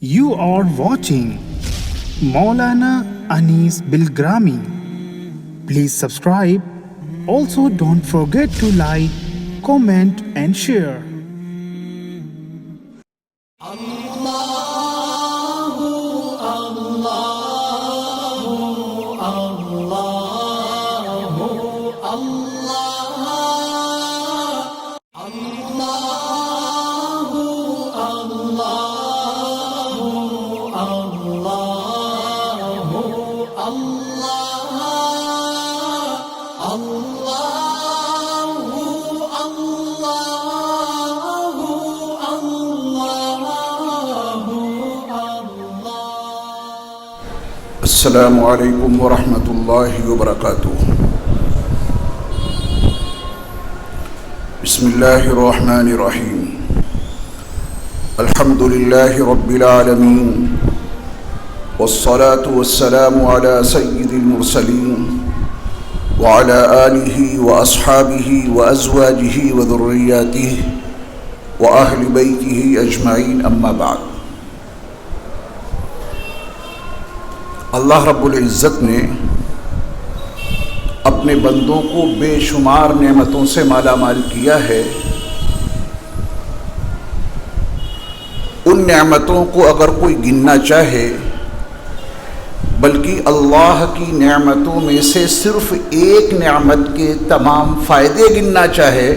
You are watching Maulana Anis Bilgrami. Please subscribe. Also, don't forget to like, comment, and share. السلام علیکم ورحمۃ اللہ وبرکاتہ۔ بسم اللہ الرحمن الرحیم۔ الحمد للہ رب العالمین والصلاة والسلام علی سید المرسلین وعلی آلہ واصحابہ وازواجہ وذریاتہ واہل بیتہ اجمعین، اما بعد۔ اللہ رب العزت نے اپنے بندوں کو بے شمار نعمتوں سے مالا مال کیا ہے۔ ان نعمتوں کو اگر کوئی گننا چاہے، بلکہ اللہ کی نعمتوں میں سے صرف ایک نعمت کے تمام فائدے گننا چاہے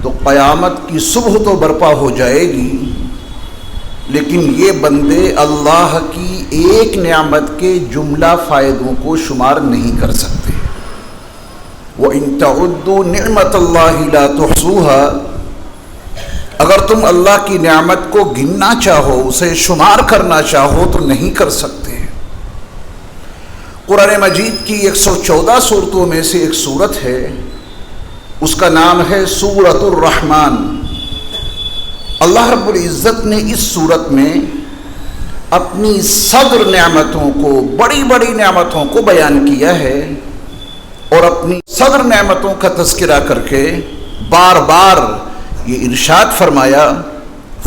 تو قیامت کی صبح تو برپا ہو جائے گی، لیکن یہ بندے اللہ کی ایک نعمت کے جملہ فائدوں کو شمار نہیں کر سکتے۔ وَإِن تَعُدُّوا نِعْمَةَ اللَّهِ لَا تُحْصُوهَا، اگر تم اللہ کی نعمت کو گننا چاہو، اسے شمار کرنا چاہو تو نہیں کر سکتے۔ قرآن مجید کی 114 صورتوں میں سے ایک صورت ہے، اس کا نام ہے سورۃ الرحمن۔ اللہ رب العزت نے اس صورت میں اپنی صدر نعمتوں کو، بڑی بڑی نعمتوں کو بیان کیا ہے، اور اپنی صدر نعمتوں کا تذکرہ کر کے بار بار یہ ارشاد فرمایا،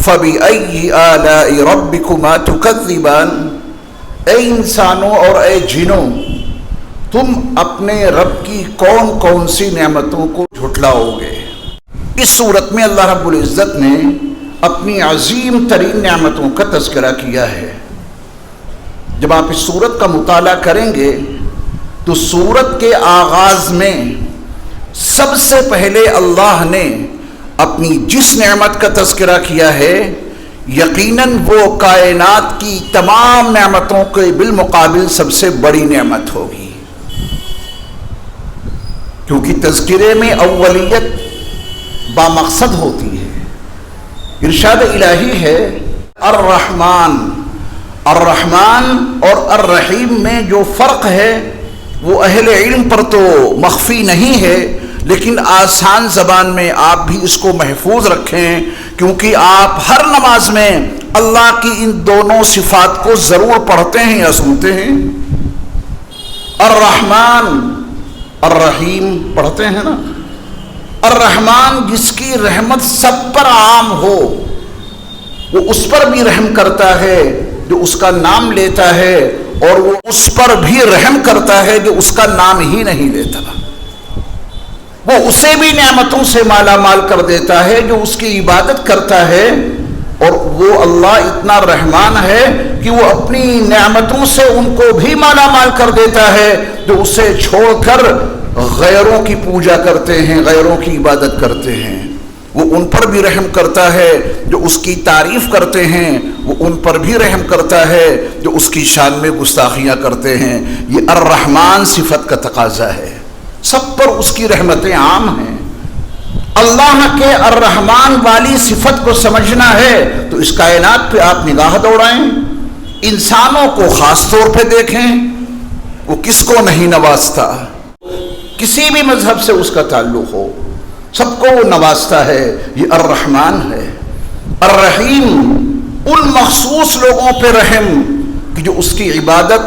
فَبِأَيِّ آلَاءِ رَبِّكُمَا تُكَذِّبَانِ، اے انسانوں اور اے جنوں، تم اپنے رب کی کون کون سی نعمتوں کو جھٹلاؤ گے۔ اس صورت میں اللہ رب العزت نے اپنی عظیم ترین نعمتوں کا تذکرہ کیا ہے۔ جب آپ اس سورت کا مطالعہ کریں گے تو سورت کے آغاز میں سب سے پہلے اللہ نے اپنی جس نعمت کا تذکرہ کیا ہے، یقیناً وہ کائنات کی تمام نعمتوں کے بالمقابل سب سے بڑی نعمت ہوگی، کیونکہ تذکرے میں اولیت بامقصد ہوتی ہے۔ ارشاد الہی ہے الرحمن، الرحمن اور الرحیم میں جو فرق ہے وہ اہل علم پر تو مخفی نہیں ہے، لیکن آسان زبان میں آپ بھی اس کو محفوظ رکھیں، کیونکہ آپ ہر نماز میں اللہ کی ان دونوں صفات کو ضرور پڑھتے ہیں یا سنتے ہیں۔ الرحمن، الرحیم پڑھتے ہیں نا۔ الرحمن جس کی رحمت سب پر عام ہو، وہ اس پر بھی رحم کرتا ہے جو اس کا نام لیتا ہے، اور وہ اس پر بھی رحم کرتا ہے جو اس کا نام ہی نہیں لیتا۔ وہ اسے بھی نعمتوں سے مالا مال کر دیتا ہے جو اس کی عبادت کرتا ہے، اور وہ اللہ اتنا رحمان ہے کہ وہ اپنی نعمتوں سے ان کو بھی مالا مال کر دیتا ہے جو اسے چھوڑ کر غیروں کی پوجا کرتے ہیں، غیروں کی عبادت کرتے ہیں۔ وہ ان پر بھی رحم کرتا ہے جو اس کی تعریف کرتے ہیں، وہ ان پر بھی رحم کرتا ہے جو اس کی شان میں گستاخیاں کرتے ہیں۔ یہ الرحمن صفت کا تقاضا ہے، سب پر اس کی رحمتیں عام ہیں۔ اللہ کے الرحمن والی صفت کو سمجھنا ہے تو اس کائنات پہ آپ نگاہ دوڑائیں، انسانوں کو خاص طور پہ دیکھیں، وہ کس کو نہیں نوازتا، کسی بھی مذہب سے اس کا تعلق ہو، سب کو وہ نوازتا ہے۔ یہ الرحمن ہے۔ الرحیم ان مخصوص لوگوں پہ رحم کہ جو اس کی عبادت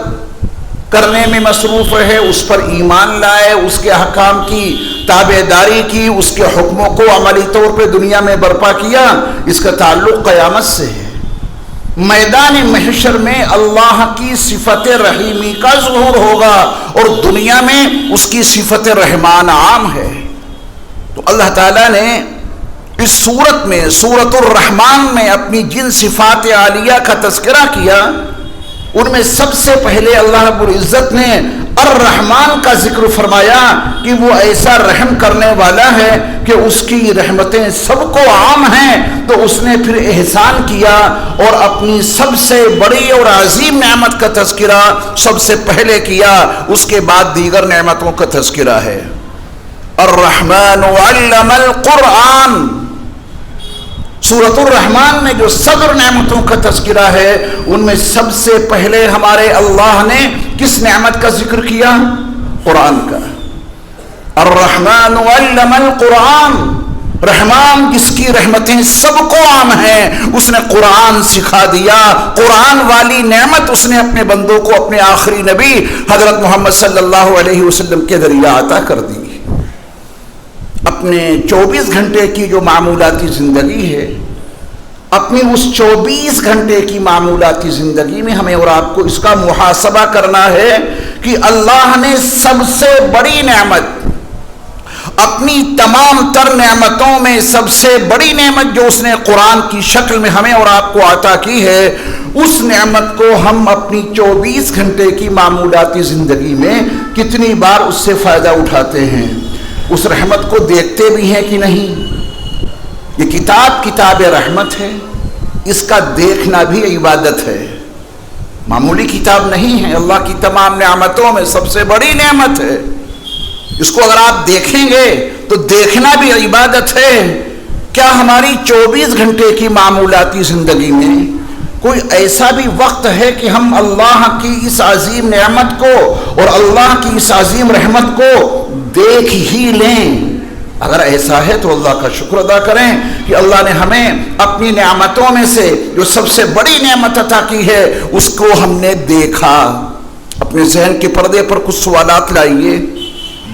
کرنے میں مصروف ہے، اس پر ایمان لائے، اس کے احکام کی تابع داری کی، اس کے حکموں کو عملی طور پہ دنیا میں برپا کیا۔ اس کا تعلق قیامت سے ہے۔ میدان محشر میں اللہ کی صفت رحیمی کا ظہور ہوگا اور دنیا میں اس کی صفت رحمان عام ہے۔ تو اللہ تعالیٰ نے اس سورت میں، سورۃ الرحمن میں، اپنی جن صفات عالیہ کا تذکرہ کیا، ان میں سب سے پہلے اللہ رب العزت نے الرحمن کا ذکر فرمایا کہ وہ ایسا رحم کرنے والا ہے کہ اس کی رحمتیں سب کو عام ہیں۔ تو اس نے پھر احسان کیا اور اپنی سب سے بڑی اور عظیم نعمت کا تذکرہ سب سے پہلے کیا، اس کے بعد دیگر نعمتوں کا تذکرہ ہے۔ الرحمن علم القرآن، سورۃ الرحمن میں جو صدر نعمتوں کا تذکرہ ہے، ان میں سب سے پہلے ہمارے اللہ نے کس نعمت کا ذکر کیا؟ قرآن کا۔ الرحمن علم القرآن، رحمان جس کی رحمتیں سب کو عام ہیں، اس نے قرآن سکھا دیا۔ قرآن والی نعمت اس نے اپنے بندوں کو اپنے آخری نبی حضرت محمد صلی اللہ علیہ وسلم کے ذریعہ عطا کر دی۔ اپنے 24 گھنٹے کی جو معمولاتی زندگی ہے، اپنی اس 24 گھنٹے کی معمولاتی زندگی میں ہمیں اور آپ کو اس کا محاسبہ کرنا ہے کہ اللہ نے سب سے بڑی نعمت، اپنی تمام تر نعمتوں میں سب سے بڑی نعمت جو اس نے قرآن کی شکل میں ہمیں اور آپ کو عطا کی ہے، اس نعمت کو ہم اپنی 24 گھنٹے کی معمولاتی زندگی میں کتنی بار اس سے فائدہ اٹھاتے ہیں؟ اس رحمت کو دیکھتے بھی ہیں کہ نہیں؟ یہ کتاب رحمت ہے، اس کا دیکھنا بھی عبادت ہے، معمولی کتاب نہیں ہے، اللہ کی تمام نعمتوں میں سب سے بڑی نعمت ہے۔ اس کو اگر آپ دیکھیں گے تو دیکھنا بھی عبادت ہے۔ کیا ہماری 24 گھنٹے کی معمولاتی زندگی میں کوئی ایسا بھی وقت ہے کہ ہم اللہ کی اس عظیم نعمت کو اور اللہ کی اس عظیم رحمت کو دیکھ ہی لیں؟ اگر ایسا ہے تو اللہ کا شکر ادا کریں کہ اللہ نے ہمیں اپنی نعمتوں میں سے جو سب سے بڑی نعمت عطا کی ہے اس کو ہم نے دیکھا۔ اپنے ذہن کے پردے پر کچھ سوالات لائیے۔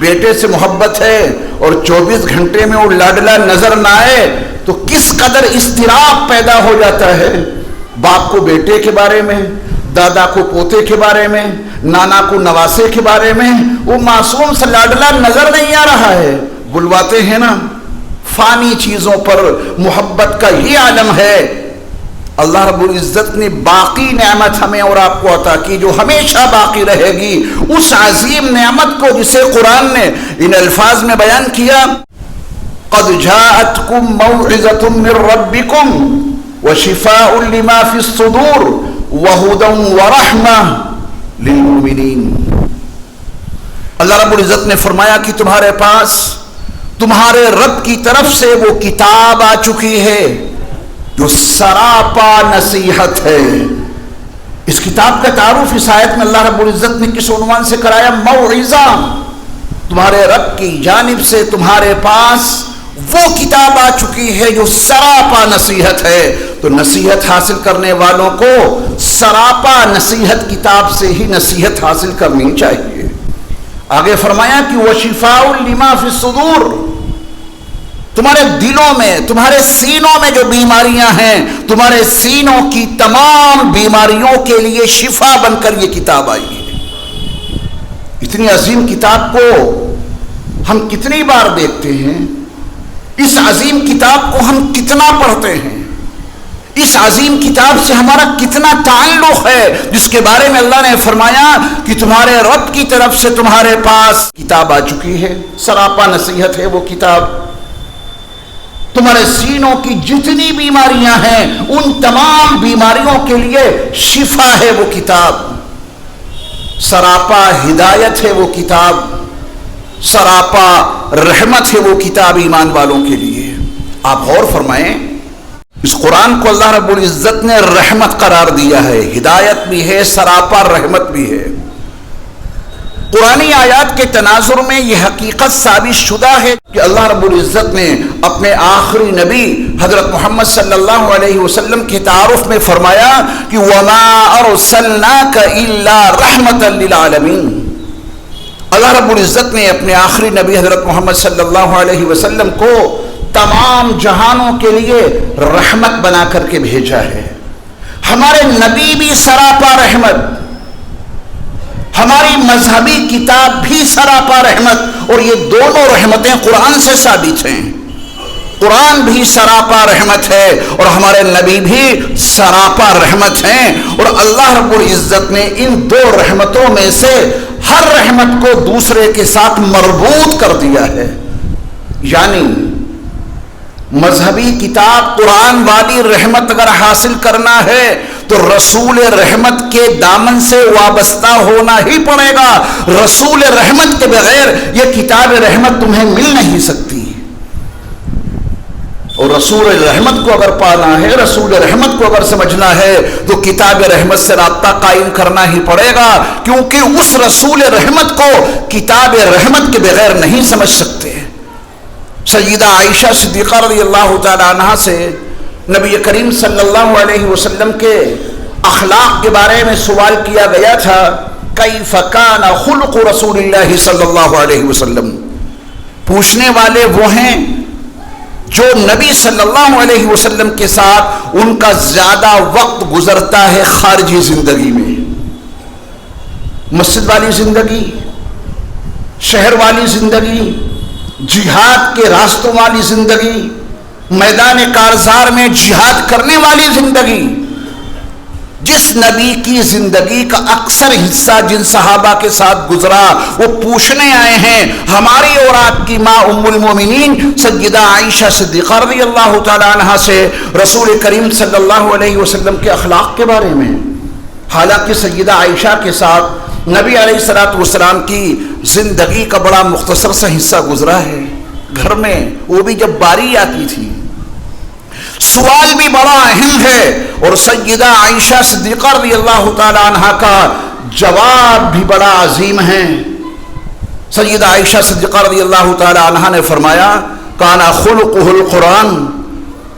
بیٹے سے محبت ہے اور 24 گھنٹے میں وہ لاڈلا نظر نہ آئے تو کس قدر اضطراب پیدا ہو جاتا ہے۔ باپ کو بیٹے کے بارے میں، دادا کو پوتے کے بارے میں، نانا کو نواسے کے بارے میں وہ معصوم سا لاڈلا نظر نہیں آ رہا ہے۔ بلواتے ہیں نا، فانی چیزوں پر محبت کا یہ عالم ہے۔ اللہ رب العزت نے باقی نعمت ہمیں اور آپ کو عطا کی جو ہمیشہ باقی رہے گی، اس عظیم نعمت کو جسے قرآن نے ان الفاظ میں بیان کیا، قد جاءتکم موعظۃ من ربکم وشفاء لما فی الصدور وہدی ورحمہ للمؤمنین۔ اللہ رب العزت نے فرمایا کہ تمہارے پاس تمہارے رب کی طرف سے وہ کتاب آ چکی ہے جو سراپا نصیحت ہے۔ اس کتاب کا تعارف اس آیت میں اللہ رب العزت نے کس عنوان سے کرایا؟ موعظہ۔ تمہارے رب کی جانب سے تمہارے پاس وہ کتاب آ چکی ہے جو سراپا نصیحت ہے۔ تو نصیحت حاصل کرنے والوں کو سراپا نصیحت کتاب سے ہی نصیحت حاصل کرنی چاہیے۔ آگے فرمایا کہ وشفاء لما فی الصدور، تمہارے دلوں میں، تمہارے سینوں میں جو بیماریاں ہیں، تمہارے سینوں کی تمام بیماریوں کے لیے شفا بن کر یہ کتاب آئی ہے۔ اتنی عظیم کتاب کو ہم کتنی بار دیکھتے ہیں؟ اس عظیم کتاب کو ہم کتنا پڑھتے ہیں؟ اس عظیم کتاب سے ہمارا کتنا تعلق ہے، جس کے بارے میں اللہ نے فرمایا کہ تمہارے رب کی طرف سے تمہارے پاس کتاب آ چکی ہے، سراپا نصیحت ہے وہ کتاب۔ تمہارے سینوں کی جتنی بیماریاں ہیں ان تمام بیماریوں کے لیے شفا ہے وہ کتاب، سراپا ہدایت ہے وہ کتاب، سراپا رحمت ہے وہ کتاب ایمان والوں کے لیے۔ آپ غور فرمائیں، اس قرآن کو اللہ رب العزت نے رحمت قرار دیا ہے، ہدایت بھی ہے، سراپا رحمت بھی ہے۔ قرآنی آیات کے تناظر میں یہ حقیقت ثابت شدہ ہے کہ اللہ رب العزت نے اپنے آخری نبی حضرت محمد صلی اللہ علیہ وسلم کے تعارف میں فرمایا کہ وَمَا أَرْسَلْنَاكَ إِلَّا رَحْمَةً لِلْعَالَمِينَ۔ اللہ رب العزت نے اپنے آخری نبی حضرت محمد صلی اللہ علیہ وسلم کو تمام جہانوں کے لیے رحمت بنا کر کے بھیجا ہے۔ ہمارے نبی بھی سراپا رحمت، ہماری مذہبی کتاب بھی سراپا رحمت، اور یہ دونوں رحمتیں قرآن سے ثابت ہیں۔ قرآن بھی سراپا رحمت ہے اور ہمارے نبی بھی سراپا رحمت ہیں، اور اللہ رب العزت نے ان دو رحمتوں میں سے ہر رحمت کو دوسرے کے ساتھ مربوط کر دیا ہے۔ یعنی مذہبی کتاب قرآن والی رحمت اگر حاصل کرنا ہے تو رسول رحمت کے دامن سے وابستہ ہونا ہی پڑے گا۔ رسول رحمت کے بغیر یہ کتاب رحمت تمہیں مل نہیں سکتی، اور رسول رحمت کو اگر پانا ہے، رسول رحمت کو اگر سمجھنا ہے تو کتاب رحمت سے رابطہ قائم کرنا ہی پڑے گا، کیونکہ اس رسول رحمت کو کتاب رحمت کے بغیر نہیں سمجھ سکتے۔ سیدہ عائشہ صدیقہ رضی اللہ تعالی عنہا سے نبی کریم صلی اللہ علیہ وسلم کے اخلاق کے بارے میں سوال کیا گیا تھا، کیف کان خلق رسول اللہ صلی اللہ علیہ وسلم۔ پوچھنے والے وہ ہیں جو نبی صلی اللہ علیہ وسلم کے ساتھ ان کا زیادہ وقت گزرتا ہے خارجی زندگی میں، مسجد والی زندگی، شہر والی زندگی، جہاد کے راستوں والی زندگی، میدان کارزار میں جہاد کرنے والی زندگی۔ جس نبی کی زندگی کا اکثر حصہ جن صحابہ کے ساتھ گزرا وہ پوچھنے آئے ہیں ہماری اور آپ کی ماں ام المومنین سیدہ عائشہ صدیقہ رضی اللہ تعالی عنہا سے رسول کریم صلی اللہ علیہ وسلم کے اخلاق کے بارے میں۔ حالانکہ سیدہ عائشہ کے ساتھ نبی علیہ الصلوۃ والسلام کی زندگی کا بڑا مختصر سا حصہ گزرا ہے، گھر میں، وہ بھی جب باری آتی تھی۔ سوال بھی بڑا اہم ہے اور سیدہ عائشہ صدیقہ رضی اللہ تعالی عنہا کا جواب بھی بڑا عظیم ہے۔ سیدہ عائشہ صدیقہ رضی اللہ تعالی عنہا نے فرمایا کان خلقہ القرآن،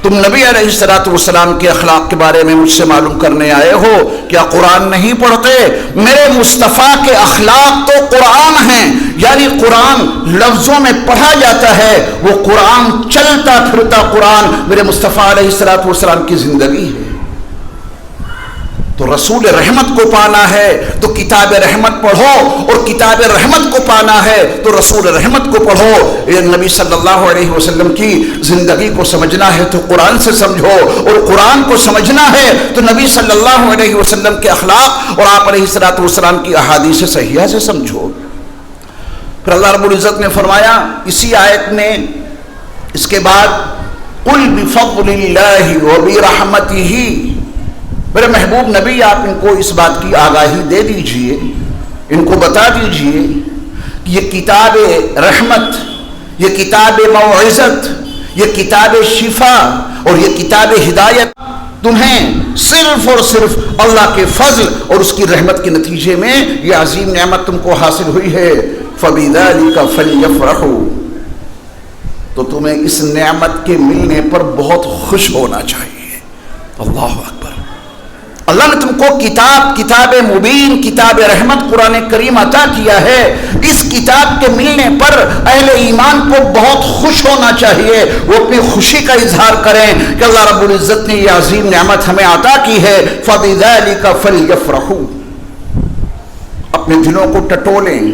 تم نبی علیہ الصلوۃ والسلام کے اخلاق کے بارے میں مجھ سے معلوم کرنے آئے ہو، کیا قرآن نہیں پڑھتے؟ میرے مصطفیٰ کے اخلاق تو قرآن ہیں، یعنی قرآن لفظوں میں پڑھا جاتا ہے، وہ قرآن چلتا پھرتا قرآن میرے مصطفیٰ علیہ الصلوۃ والسلام کی زندگی ہے۔ تو رسول رحمت کو پانا ہے تو کتاب رحمت پڑھو، اور کتاب رحمت کو پانا ہے تو رسول رحمت کو پڑھو۔ یہ نبی صلی اللہ علیہ وسلم کی زندگی کو سمجھنا ہے تو قرآن سے سمجھو، اور قرآن کو سمجھنا ہے تو نبی صلی اللہ علیہ وسلم کے اخلاق اور آپ علیہ الصلوۃ والسلام کی احادیث صحیحہ سے سمجھو۔ پھر اللہ رب العزت نے فرمایا اسی آیت میں اس کے بعد قل بفضل اللہ وبرحمتہ، میرے محبوب نبی آپ ان کو اس بات کی آگاہی دے دیجئے، ان کو بتا دیجئے کہ یہ کتاب رحمت، یہ کتاب موعظت، یہ کتاب شفا اور یہ کتاب ہدایت تمہیں صرف اور صرف اللہ کے فضل اور اس کی رحمت کے نتیجے میں یہ عظیم نعمت تم کو حاصل ہوئی ہے۔ فَبِذَلِكَ فَلْيَفْرَحُوا، تو تمہیں اس نعمت کے ملنے پر بہت خوش ہونا چاہیے۔ اللہ اکبر۔ اللہ نے تم کو کتاب مبین، کتاب رحمت قرآن کریم عطا کیا ہے، اس کتاب کے ملنے پر اہل ایمان کو بہت خوش ہونا چاہیے، وہ اپنی خوشی کا اظہار کریں کہ اللہ رب العزت نے یہ عظیم نعمت ہمیں عطا کی ہے۔ فَبِذَلِكَ فَلْيَفْرَحُوا، اپنے دلوں کو ٹٹولیں،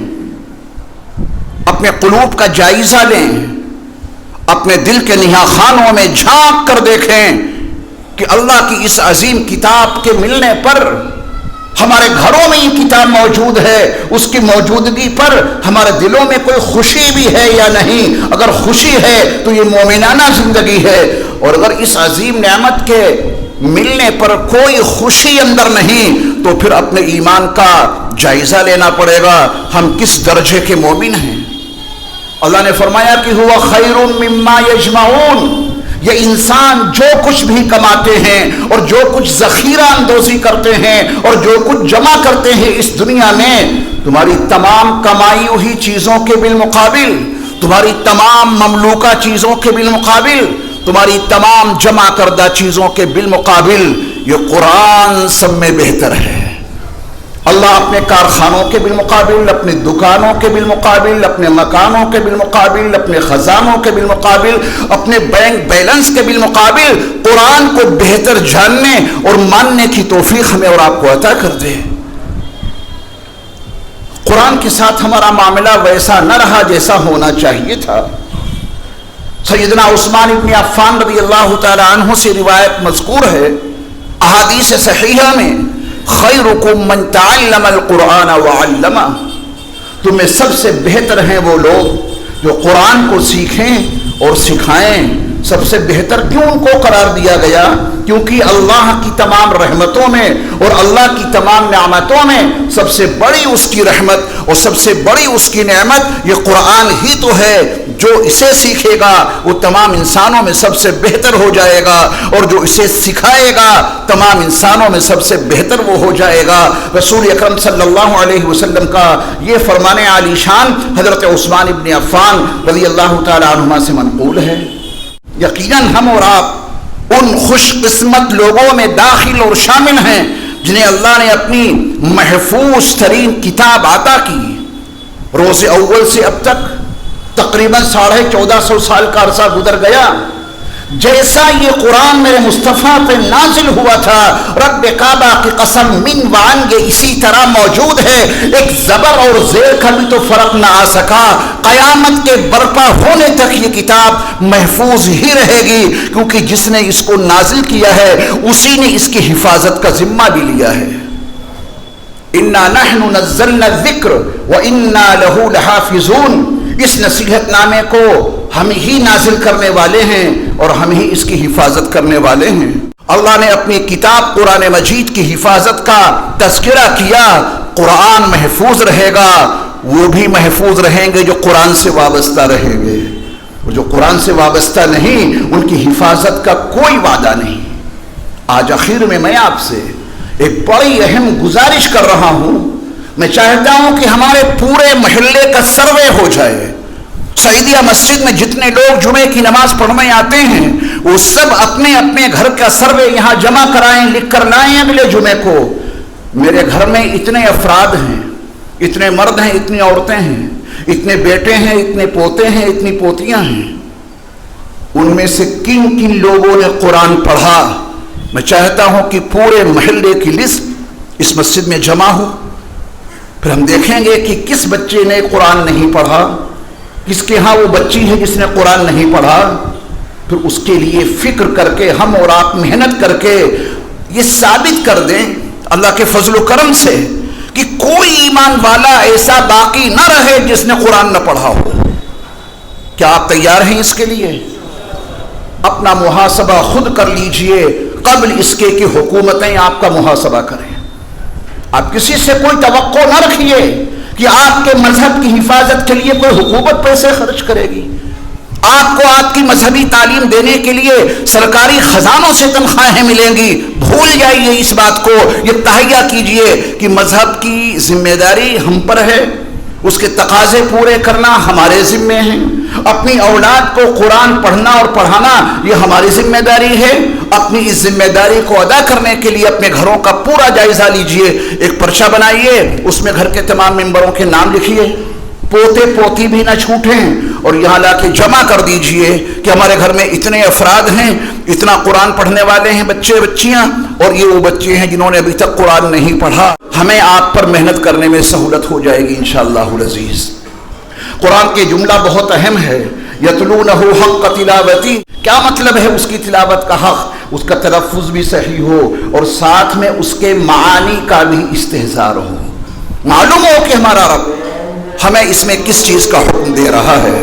اپنے قلوب کا جائزہ لیں، اپنے دل کے نہا خانوں میں جھانک کر دیکھیں کہ اللہ کی اس عظیم کتاب کے ملنے پر ہمارے گھروں میں یہ کتاب موجود ہے، اس کی موجودگی پر ہمارے دلوں میں کوئی خوشی بھی ہے یا نہیں۔ اگر خوشی ہے تو یہ مومنانہ زندگی ہے، اور اگر اس عظیم نعمت کے ملنے پر کوئی خوشی اندر نہیں تو پھر اپنے ایمان کا جائزہ لینا پڑے گا، ہم کس درجے کے مومن ہیں۔ اللہ نے فرمایا کہ ہوا خیر مما یجمعون، یہ انسان جو کچھ بھی کماتے ہیں اور جو کچھ ذخیرہ اندوزی کرتے ہیں اور جو کچھ جمع کرتے ہیں اس دنیا میں، تمہاری تمام کمائی ہوئی چیزوں کے بالمقابل، تمہاری تمام مملوکہ چیزوں کے بالمقابل، تمہاری تمام جمع کردہ چیزوں کے بالمقابل یہ قرآن سب میں بہتر ہے۔ اللہ اپنے کارخانوں کے بالمقابل، اپنے دکانوں کے بالمقابل، اپنے مکانوں کے بالمقابل، اپنے خزانوں کے بالمقابل، اپنے بینک بیلنس کے بالمقابل قرآن کو بہتر جاننے اور ماننے کی توفیق ہمیں اور آپ کو عطا کر دے۔ قرآن کے ساتھ ہمارا معاملہ ویسا نہ رہا جیسا ہونا چاہیے تھا۔ سیدنا عثمان ابن عفان رضی اللہ تعالی عنہ سے روایت مذکور ہے احادیث صحیحہ میں، خیرکم من تعلم القرآن وعلمہ، تم میں سب سے بہتر ہیں وہ لوگ جو قرآن کو سیکھیں اور سکھائیں۔ سب سے بہتر کیوں ان کو قرار دیا گیا؟ کیونکہ اللہ کی تمام رحمتوں میں اور اللہ کی تمام نعمتوں میں سب سے بڑی اس کی رحمت اور سب سے بڑی اس کی نعمت یہ قرآن ہی تو ہے۔ جو اسے سیکھے گا وہ تمام انسانوں میں سب سے بہتر ہو جائے گا، اور جو اسے سکھائے گا تمام انسانوں میں سب سے بہتر وہ ہو جائے گا۔ رسول اکرم صلی اللہ علیہ وسلم کا یہ فرمان عالی شان حضرت عثمان ابن عفان رضی اللہ تعالی عنہما سے منقول ہے۔ یقیناً ہم اور آپ ان خوش قسمت لوگوں میں داخل اور شامل ہیں جنہیں اللہ نے اپنی محفوظ ترین کتاب عطا کی۔ روز اول سے اب تک تقریباً 1450 سال کا عرصہ گزر گیا۔ جیسا یہ قرآن میرے مصطفیٰ پہ نازل ہوا تھا، رب کعبہ کی قسم من وعن یہ اسی طرح موجود ہے۔ ایک زبر اور زیر کا بھی تو فرق نہ آ سکا۔ قیامت کے برپا ہونے تک یہ کتاب محفوظ ہی رہے گی، کیونکہ جس نے اس کو نازل کیا ہے اسی نے اس کی حفاظت کا ذمہ بھی لیا ہے۔ انا نحن نزلنا الذکر وانا له لحافظون، اس نصیحت نامے کو ہم ہی نازل کرنے والے ہیں اور ہم ہی اس کی حفاظت کرنے والے ہیں۔ اللہ نے اپنی کتاب قرآن مجید کی حفاظت کا تذکرہ کیا۔ قرآن محفوظ رہے گا، وہ بھی محفوظ رہیں گے جو قرآن سے وابستہ رہیں گے، اور جو قرآن سے وابستہ نہیں ان کی حفاظت کا کوئی وعدہ نہیں۔ آج آخر میں آپ سے ایک بڑی اہم گزارش کر رہا ہوں۔ میں چاہتا ہوں کہ ہمارے پورے محلے کا سروے ہو جائے۔ سعیدیہ مسجد میں جتنے لوگ جمعے کی نماز پڑھنے آتے ہیں وہ سب اپنے اپنے گھر کا سروے یہاں جمع کرائیں، لکھ کر لائیں اگلے جمعے کو۔ میرے گھر میں اتنے افراد ہیں، اتنے مرد ہیں، اتنی عورتیں ہیں، اتنے بیٹے ہیں، اتنے پوتے ہیں، اتنی پوتیاں ہیں، ان میں سے کن کن لوگوں نے قرآن پڑھا؟ میں چاہتا ہوں کہ پورے محلے کی لسٹ اس مسجد میں جمع ہو، پھر ہم دیکھیں گے کہ کس بچے نے قرآن نہیں پڑھا، کس کے ہاں وہ بچی ہے جس نے قرآن نہیں پڑھا۔ پھر اس کے لیے فکر کر کے ہم اور آپ محنت کر کے یہ ثابت کر دیں اللہ کے فضل و کرم سے کہ کوئی ایمان والا ایسا باقی نہ رہے جس نے قرآن نہ پڑھا ہو۔ کیا آپ تیار ہیں اس کے لیے؟ اپنا محاسبہ خود کر لیجئے قبل اس کے کہ حکومتیں آپ کا محاسبہ کریں۔ آپ کسی سے کوئی توقع نہ رکھیے کہ آپ کے مذہب کی حفاظت کے لیے کوئی حکومت پیسے خرچ کرے گی، آپ کو آپ کی مذہبی تعلیم دینے کے لیے سرکاری خزانوں سے تنخواہیں ملیں گی۔ بھول جائیے اس بات کو، یہ تہیہ کیجئے کہ مذہب کی ذمہ داری ہم پر ہے، اس کے تقاضے پورے کرنا ہمارے ذمے ہیں، اپنی اولاد کو قرآن پڑھنا اور پڑھانا یہ ہماری ذمہ داری ہے۔ اپنی اس ذمہ داری کو ادا کرنے کے لیے اپنے گھروں کا پورا جائزہ لیجئے، ایک پرچہ بنائیے، اس میں گھر کے تمام ممبروں کے نام لکھیے، پوتے پوتی بھی نہ چھوٹیں، اور یہاں لا کے جمع کر دیجئے کہ ہمارے گھر میں اتنے افراد ہیں، اتنا قرآن پڑھنے والے ہیں بچے بچیاں، اور یہ وہ بچے ہیں جنہوں نے ابھی تک قرآن نہیں پڑھا۔ ہمیں آپ پر محنت کرنے میں سہولت ہو جائے گی انشاءاللہ العزیز۔ قرآن کے جملہ بہت اہم ہے، یتلونہ حق تلاوتی، کیا مطلب ہے اس کی تلاوت کا حق؟ اس کا تلفظ بھی صحیح ہو اور ساتھ میں اس کے معانی کا بھی استحضار ہو، معلوم ہو کہ ہمارا رب ہمیں اس میں کس چیز کا حکم دے رہا ہے۔